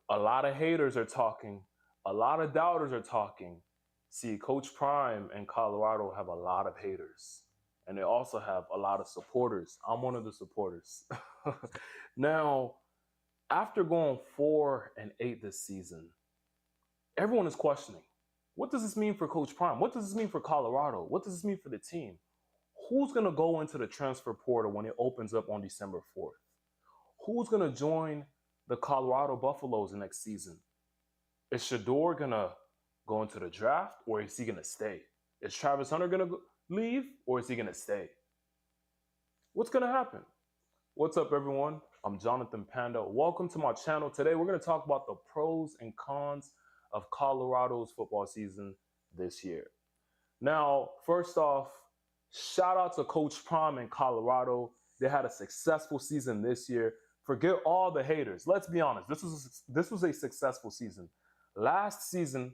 A lot of haters are talking. A lot of doubters are talking. See, Coach Prime and Colorado have a lot of haters. And they also have a lot of supporters. I'm one of the supporters. Now, after going 4-8 this season, everyone is questioning, what does this mean for Coach Prime? What does this mean for Colorado? What does this mean for the team? Who's going to go into the transfer portal when it opens up on December 4th? Who's going to join the Colorado Buffaloes next season? Is Shedeur going to go into the draft, or is he going to stay? Is Travis Hunter going to leave, or is he going to stay? What's going to happen? What's up, everyone? I'm Jonathan Panda. Welcome to my channel. Today, we're going to talk about the pros and cons of Colorado's football season this year. Now, first off, shout out to Coach Prime in Colorado. They had a successful season this year. Forget all the haters. Let's be honest. This was a successful season. Last season,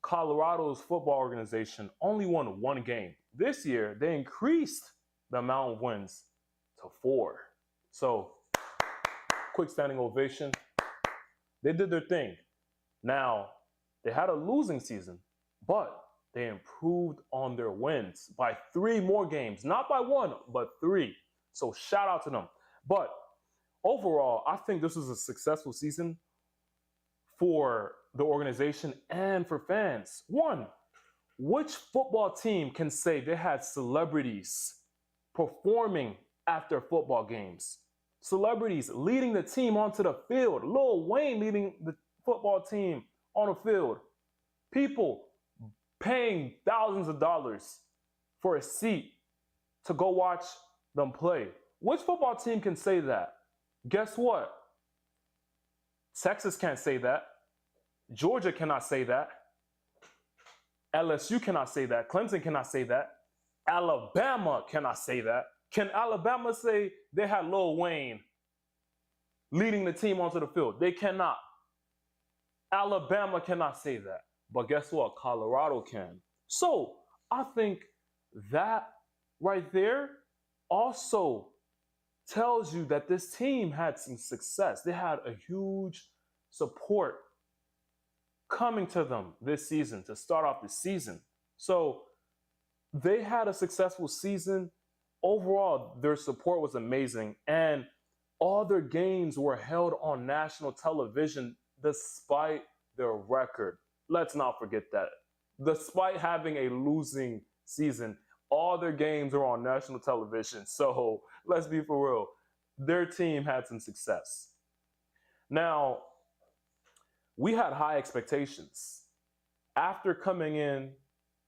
Colorado's football organization only won one game. This year, they increased the amount of wins to 4. So, quick standing ovation. They did their thing. Now, they had a losing season, but they improved on their wins by 3 more games. Not by 1, but 3. So, shout out to them. But overall, I think this was a successful season for the organization and for fans. One, which football team can say they had celebrities performing at their football games? Celebrities leading the team onto the field. Lil Wayne leading the football team on the field. People paying thousands of dollars for a seat to go watch them play. Which football team can say that? Guess what? Texas can't say that. Georgia cannot say that. LSU cannot say that. Clemson cannot say that. Alabama cannot say that. Can Alabama say they had Lil Wayne leading the team onto the field? They cannot. Alabama cannot say that. But guess what? Colorado can. So I think that right there also tells you that this team had some success. They had a huge support coming to them this season to start off the season. So they had a successful season. Overall, their support was amazing, and all their games were held on national television despite their record. Let's not forget that. Despite having a losing season, all their games were on national television. So let's be for real. Their team had some success. Now, we had high expectations. After coming in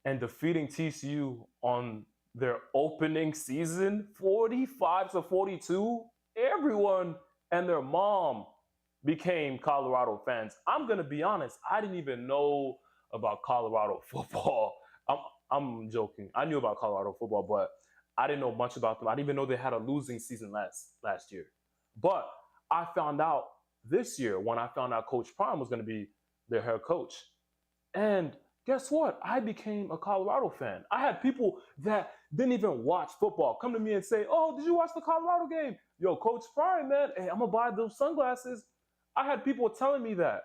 and defeating TCU on their opening season, 45-42, everyone and their mom became Colorado fans. I'm going to be honest, I didn't even know about Colorado football. I'm joking. I knew about Colorado football, but I didn't know much about them. I didn't even know they had a losing season last year. But I found out this year when I found out Coach Prime was going to be their head coach. And guess what? I became a Colorado fan. I had people that didn't even watch football come to me and say, "Oh, did you watch the Colorado game? Yo, Coach Prime, man, hey, I'm going to buy those sunglasses." I had people telling me that.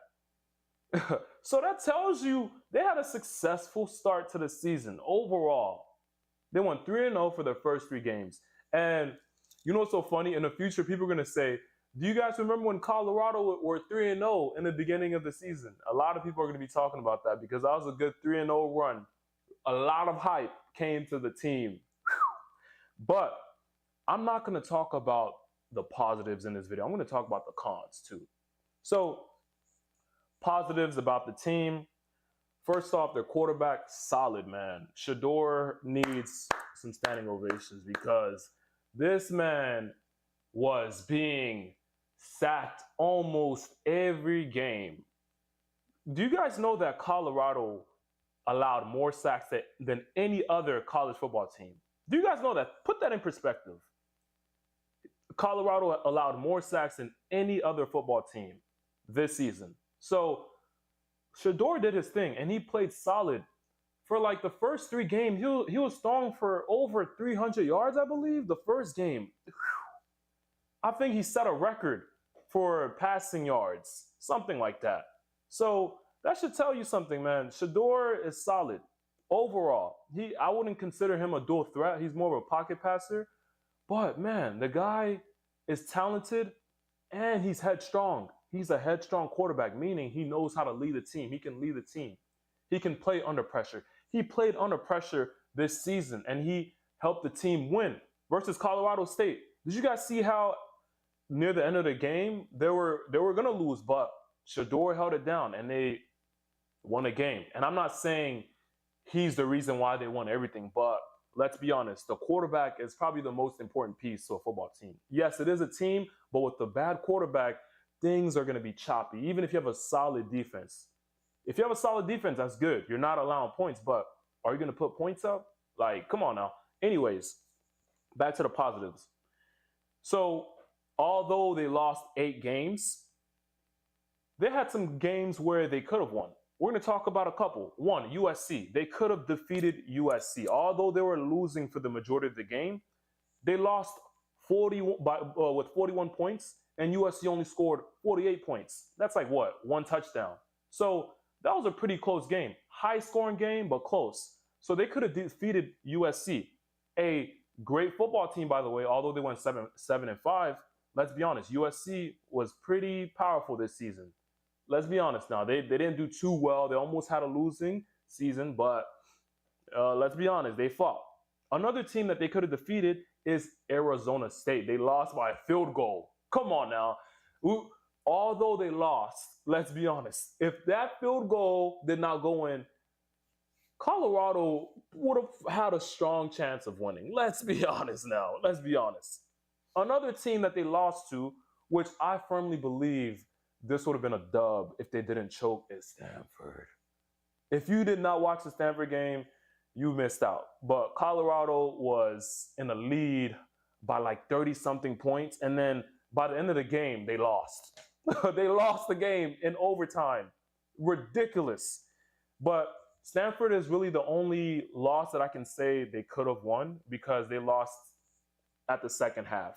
So that tells you they had a successful start to the season overall. They won 3-0 for their first 3 games. And you know what's so funny? In the future, people are going to say, do you guys remember when Colorado were 3-0 in the beginning of the season? A lot of people are going to be talking about that because that was a good 3-0 run. A lot of hype came to the team. But I'm not going to talk about the positives in this video. I'm going to talk about the cons too. So, positives about the team. First off, their quarterback, solid, man. Shedeur needs some standing ovations because this man was being sacked almost every game. Do you guys know that Colorado allowed more sacks than any other college football team? Do you guys know that? Put that in perspective. Colorado allowed more sacks than any other football team this season. So Shedeur did his thing, and he played solid. For like the first 3 games, he was throwing for over 300 yards, I believe, the first game. I think he set a record for passing yards, something like that. So that should tell you something, man. Shedeur is solid overall. I wouldn't consider him a dual threat. He's more of a pocket passer. But man, the guy is talented and he's headstrong. He's a headstrong quarterback, meaning he knows how to lead a team. He can lead a team. He can play under pressure. He played under pressure this season, and he helped the team win versus Colorado State. Did you guys see how near the end of the game they were going to lose, but Shedeur held it down, and they won a game. And I'm not saying he's the reason why they won everything, but let's be honest, the quarterback is probably the most important piece to a football team. Yes, it is a team, but with the bad quarterback, things are going to be choppy, even if you have a solid defense. If you have a solid defense, that's good. You're not allowing points, but are you going to put points up? Like, come on now. Anyways, back to the positives. So, although they lost 8 games, they had some games where they could have won. We're going to talk about a couple. One, USC. They could have defeated USC. Although they were losing for the majority of the game, they lost with 41 points, and USC only scored 48 points. That's like what? 1 touchdown. So that was a pretty close game. High-scoring game, but close. So they could have defeated USC. A great football team, by the way, although they went 7-5. Let's be honest, USC was pretty powerful this season. Let's be honest now. They didn't do too well. They almost had a losing season, but let's be honest, they fought. Another team that they could have defeated is Arizona State. They lost by a field goal. Come on now. Although they lost, let's be honest, if that field goal did not go in, Colorado would have had a strong chance of winning. Let's be honest now. Let's be honest. Another team that they lost to, which I firmly believe this would have been a dub if they didn't choke, is Stanford. If you did not watch the Stanford game, you missed out. But Colorado was in the lead by like 30-something points, and then by the end of the game, they lost. They lost the game in overtime. Ridiculous. But Stanford is really the only loss that I can say they could have won because they lost at the second half.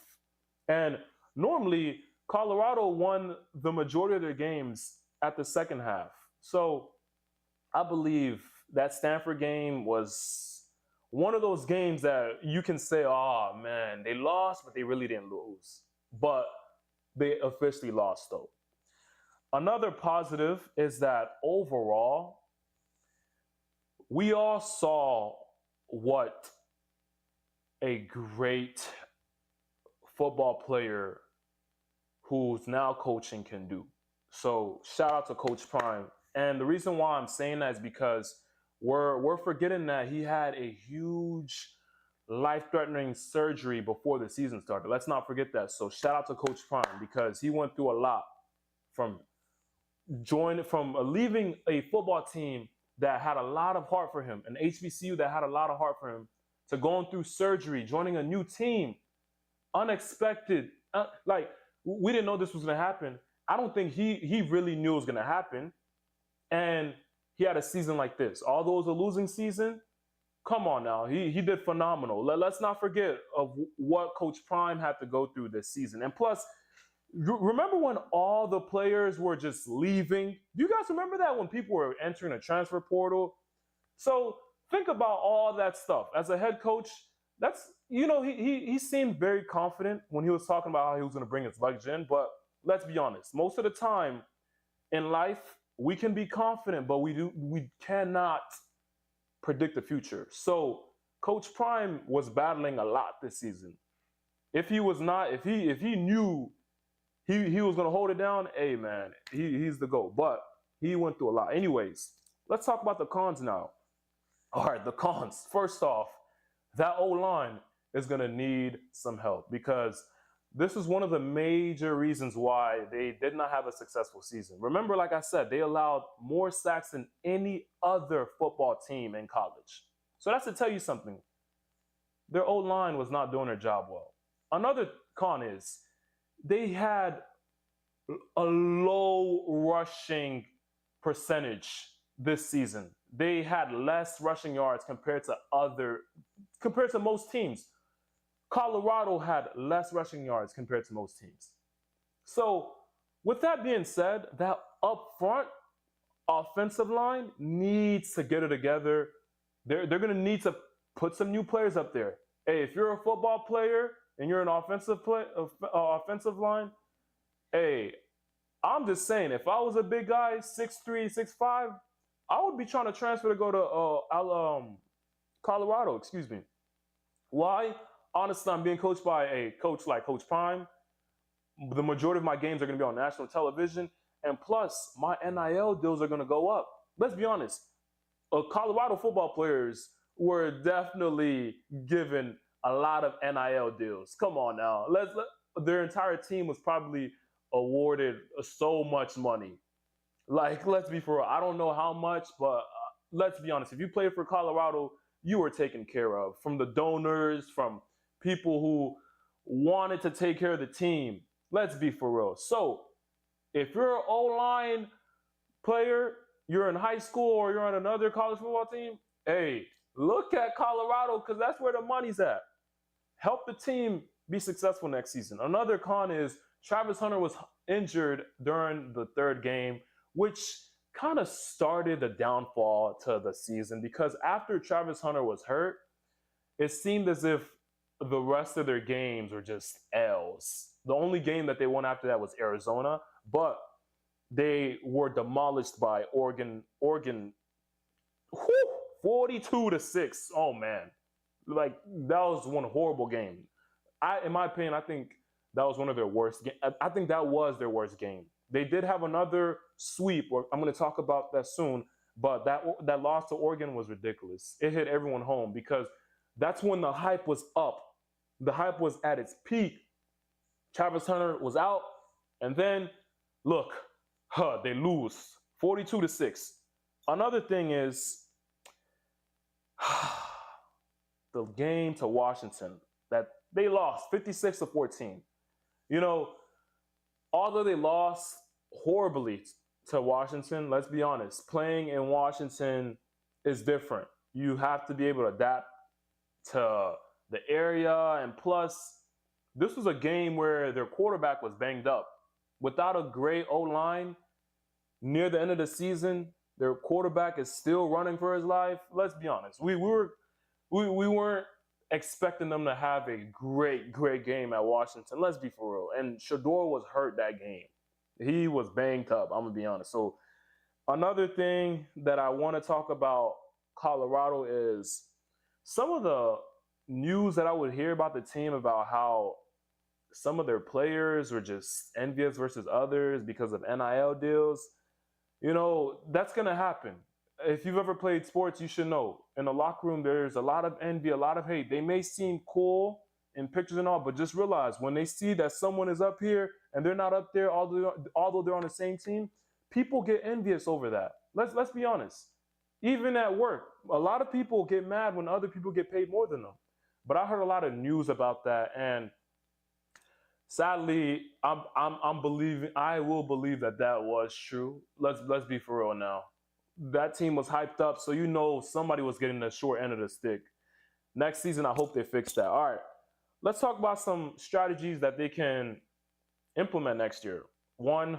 And normally, Colorado won the majority of their games at the second half. So I believe that Stanford game was one of those games that you can say, oh, man, they lost, but they really didn't lose. But they officially lost, though. Another positive is that overall, we all saw what a great football player who's now coaching can do. So shout out to Coach Prime. And the reason why I'm saying that is because we're forgetting that he had a huge life-threatening surgery before the season started. Let's not forget that. So shout out to Coach Prime because he went through a lot from leaving a football team that had a lot of heart for him, an HBCU that had a lot of heart for him, to going through surgery, joining a new team, unexpected. We didn't know this was going to happen. I don't think he really knew it was going to happen. And he had a season like this. Although it was a losing season, come on now. He did phenomenal. Let's not forget of what Coach Prime had to go through this season. And plus, remember when all the players were just leaving? Do you guys remember that when people were entering a transfer portal? So think about all that stuff. As a head coach, he seemed very confident when he was talking about how he was going to bring his luggage in. But let's be honest, most of the time in life, we can be confident, but we cannot predict the future. So Coach Prime was battling a lot this season. If he knew he was going to hold it down, hey man, he's the GOAT. But he went through a lot. Anyways, let's talk about the cons now. All right, the cons. First off, that O-line is going to need some help because this is one of the major reasons why they did not have a successful season. Remember, like I said, they allowed more sacks than any other football team in college. So that's to tell you something. Their O-line was not doing their job well. Another con is they had a low rushing percentage this season. They had less rushing yards compared to most teams. Colorado had less rushing yards compared to most teams. So With that being said, that up front offensive line needs to get it together. They're going to need to put some new players up there. Hey, if you're a football player and you're an offensive line, hey, I'm just saying, if I was a big guy, 6'3", 6'5", I would be trying to transfer to go to Colorado. Excuse me. Why? Honestly, I'm being coached by a coach like Coach Prime. The majority of my games are going to be on national television, and plus, my NIL deals are going to go up. Let's be honest. Colorado football players were definitely given a lot of NIL deals. Come on now. Their entire team was probably awarded so much money. Like, let's be for real. I don't know how much, but let's be honest. If you played for Colorado, you were taken care of. From the donors, from people who wanted to take care of the team. Let's be for real. So, if you're an O-line player, you're in high school or you're on another college football team, hey, look at Colorado because that's where the money's at. Help the team be successful next season. Another con is Travis Hunter was injured during the third game, which kind of started the downfall to the season because after Travis Hunter was hurt, it seemed as if the rest of their games were just L's. The only game that they won after that was Arizona, but they were demolished by Oregon, 42-6. Oh man, like that was one horrible game. In my opinion, I think that was one of their worst games. I think that was their worst game. They did have another sweep, or I'm going to talk about that soon. But that loss to Oregon was ridiculous. It hit everyone home because that's when the hype was up. The hype was at its peak. Travis Hunter was out, and then look, they lose 42-6. Another thing is the game to Washington that they lost 56-14. You know, although they lost horribly to Washington, let's be honest, playing in Washington is different. You have to be able to adapt to the area, and plus, this was a game where their quarterback was banged up. Without a great O-line, near the end of the season, their quarterback is still running for his life. Let's be honest. We weren't expecting them to have a great game at Washington. Let's be for real. And Shador was hurt that game. He was banged up, I'm going to be honest. So another thing that I want to talk about Colorado is some of the news that I would hear about the team about how some of their players were just envious versus others because of NIL deals. You know, that's going to happen. If you've ever played sports, you should know. In the locker room, there's a lot of envy, a lot of hate. They may seem cool in pictures and all, but just realize when they see that someone is up here and they're not up there, although they're on the same team, people get envious over that. Let's be honest. Even at work, a lot of people get mad when other people get paid more than them. But I heard a lot of news about that, and sadly, I will believe that was true. Let's be for real now. That team was hyped up, so you know somebody was getting the short end of the stick. Next season, I hope they fix that. All right, let's talk about some strategies that they can implement next year. One,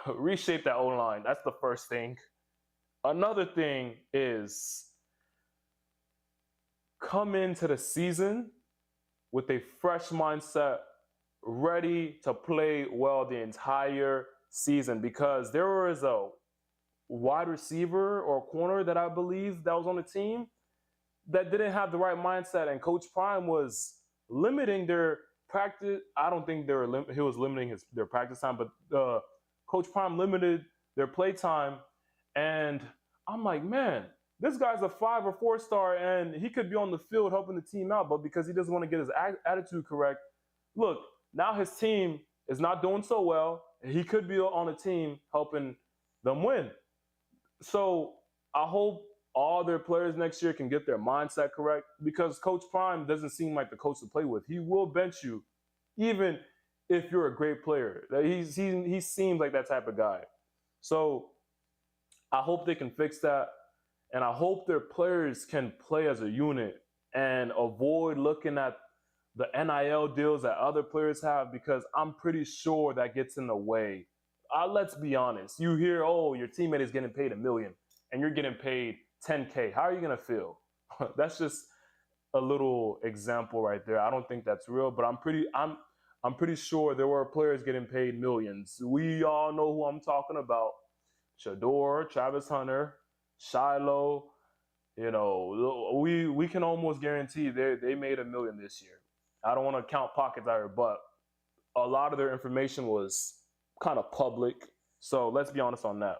reshape that O-line. That's the first thing. Another thing is come into the season with a fresh mindset, ready to play well the entire season, because there was a wide receiver or corner that I believe that was on the team that didn't have the right mindset, and Coach Prime was limiting their practice. I don't think he was limiting their practice time, but Coach Prime limited their play time, and I'm like, man, this guy's a 5 or 4 star, and he could be on the field helping the team out, but because he doesn't want to get his attitude correct, look, now his team is not doing so well. He could be on a team helping them win. So I hope all their players next year can get their mindset correct, because Coach Prime doesn't seem like the coach to play with. He will bench you even if you're a great player. He seems like that type of guy. So I hope they can fix that. And I hope their players can play as a unit and avoid looking at the NIL deals that other players have, because I'm pretty sure that gets in the way let's be honest. You hear, oh, your teammate is getting paid $1 million and you're getting paid $10K. How are you gonna feel? That's just a little example right there. I don't think that's real, but I'm pretty sure there were players getting paid millions. We all know who I'm talking about. Shador, Travis Hunter, Shiloh. You know, we can almost guarantee they made $1 million this year. I don't want to count pockets out here, but a lot of their information was kind of public. So let's be honest on that.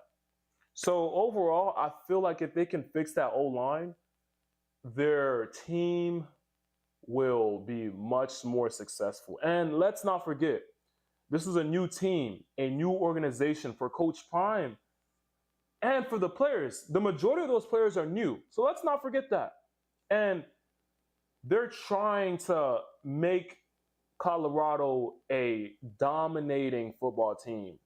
So overall, I feel like if they can fix that O-line, their team will be much more successful. And let's not forget, this is a new team, a new organization for Coach Prime and for the players. The majority of those players are new. So let's not forget that. And they're trying to make Colorado a dominating football team.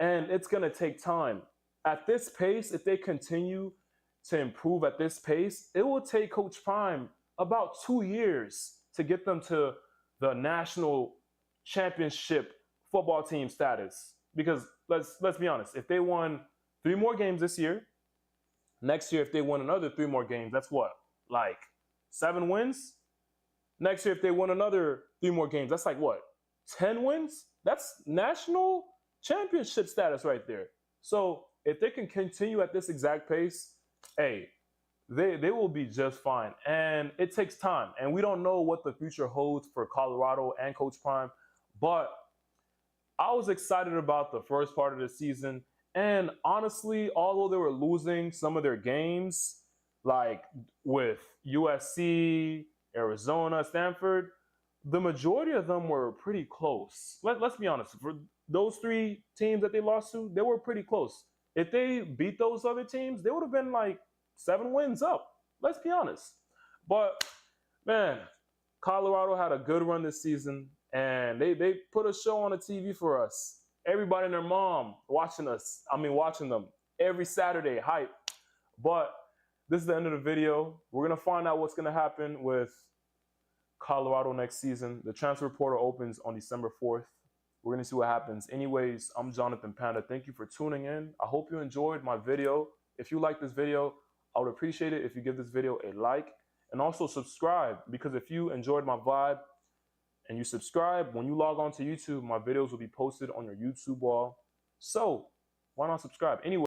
And it's going to take time. At this pace, if they continue to improve at this pace, it will take Coach Prime about 2 years to get them to the national championship football team status. Because let's be honest, if they won 3 more games this year, next year if they won another 3 more games, that's what? Like 7 wins? Next year if they won another 3 more games, that's like what? 10 wins? That's national championship status right there. So if they can continue at this exact pace, hey, they will be just fine. And it takes time. And we don't know what the future holds for Colorado and Coach Prime. But I was excited about the first part of the season. And honestly, although they were losing some of their games, like with USC, Arizona, Stanford, the majority of them were pretty close. Let's be honest. For those 3 teams that they lost to, they were pretty close. If they beat those other teams, they would have been like 7 wins up. Let's be honest. But, man, Colorado had a good run this season, and they put a show on the TV for us. Everybody and their mom watching them every Saturday, hype. But this is the end of the video. We're going to find out what's going to happen with Colorado next season. The transfer portal opens on December 4th. We're going to see what happens. Anyways, I'm Jonathan Panda. Thank you for tuning in. I hope you enjoyed my video. If you like this video, I would appreciate it if you give this video a like and also subscribe, because if you enjoyed my vibe and you subscribe, when you log on to YouTube, my videos will be posted on your YouTube wall. So why not subscribe? Anyway.